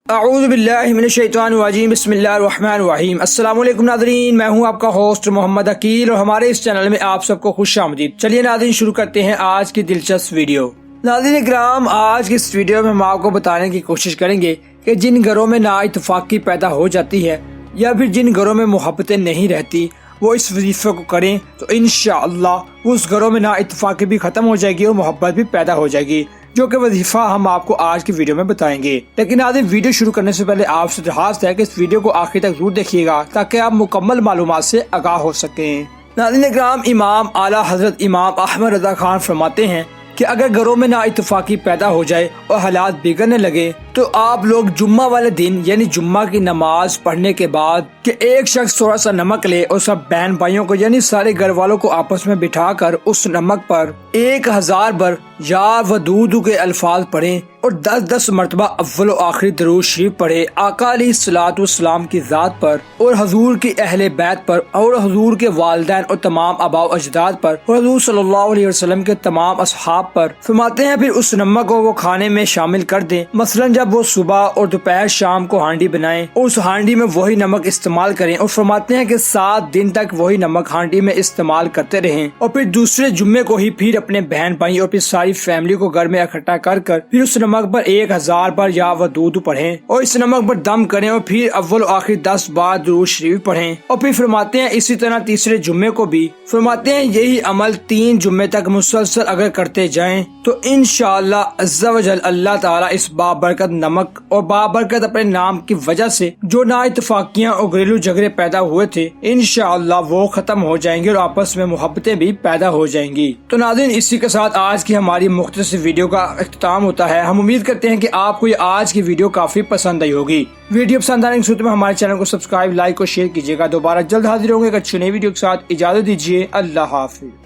اعوذ باللہ من الشیطان الرجیم بسم اللہ الرحمن الرحیم۔ السلام علیکم ناظرین، میں ہوں آپ کا ہوسٹ محمد عقیل اور ہمارے اس چینل میں آپ سب کو خوش آمدید۔ چلیے ناظرین شروع کرتے ہیں آج کی دلچسپ ویڈیو۔ ناظرین کرام، آج کی اس ویڈیو میں ہم آپ کو بتانے کی کوشش کریں گے کہ جن گھروں میں نا اتفاقی پیدا ہو جاتی ہے یا پھر جن گھروں میں محبتیں نہیں رہتی وہ اس وظیفے کو کریں تو انشاءاللہ اس گھروں میں نا اتفاقی بھی ختم ہو جائے گی اور محبت بھی پیدا ہو جائے گی، جو کہ وظیفہ ہم آپ کو آج کی ویڈیو میں بتائیں گے۔ لیکن آج ویڈیو شروع کرنے سے پہلے آپ سے درخواست ہے کہ اس ویڈیو کو آخر تک ضرور دیکھیے گا تاکہ آپ مکمل معلومات سے آگاہ ہو سکیں۔ ناظرین اکرام، امام اعلیٰ حضرت امام احمد رضا خان فرماتے ہیں کہ اگر گھروں میں نا اتفاقی پیدا ہو جائے اور حالات بگڑنے لگے تو آپ لوگ جمعہ والے دن یعنی جمعہ کی نماز پڑھنے کے بعد کہ ایک شخص تھوڑا سا نمک لے اور سب بہن بھائیوں کو یعنی سارے گھر والوں کو آپس میں بٹھا کر اس نمک پر 1000 بار یا ودود کے الفاظ پڑھیں اور 10 مرتبہ اول و آخری درود شریف پڑھے آقا علیہ الصلوۃ والسلام کی ذات پر اور حضور کی اہل بیت پر اور حضور کے والدین اور تمام آباء و اجداد پر اور حضور صلی اللہ علیہ وسلم کے تمام اصحاب پر۔ فرماتے ہیں پھر اس نمک کو وہ کھانے میں شامل کر دیں، مثلا جب وہ صبح اور دوپہر شام کو ہانڈی بنائیں اور اس ہانڈی میں وہی نمک استعمال کریں، اور فرماتے ہیں کہ 7 دن تک وہی نمک ہانڈی میں استعمال کرتے رہیں، اور پھر دوسرے جمعے کو ہی پھر اپنے بہن بھائی اور پھر ساری فیملی کو گھر میں اکٹھا کر پھر اس نمک پر 1000 بار یا ودود پڑھیں اور اس نمک پر دم کریں اور پھر اول و آخر 10 بار درود شریف پڑھیں، اور پھر فرماتے ہیں اسی طرح تیسرے جمعے کو بھی۔ فرماتے ہیں یہی عمل 3 جمعے تک مسلسل اگر کرتے جائیں تو انشاءاللہ عز و جل اللہ تعالیٰ اس بابرکت نمک اور بابرکت اپنے نام کی وجہ سے جو نا اتفاقیاں اور گھریلو جھگڑے پیدا ہوئے تھے انشاءاللہ وہ ختم ہو جائیں گے اور آپس میں محبتیں بھی پیدا ہو جائیں گی۔ تو ناظرین اسی کے ساتھ آج کی ہماری مختصر ویڈیو کا اختتام ہوتا ہے۔ ہم امید کرتے ہیں کہ آپ کو یہ آج کی ویڈیو کافی پسند آئی ہوگی۔ ویڈیو پسند آنے کی صورت میں ہمارے چینل کو سبسکرائب، لائک اور شیئر کیجیے گا۔ دوبارہ جلد حاضر ہوں گے ایک اچھی نئی ویڈیو کے ساتھ۔ اجازت دیجیے، اللہ حافظ۔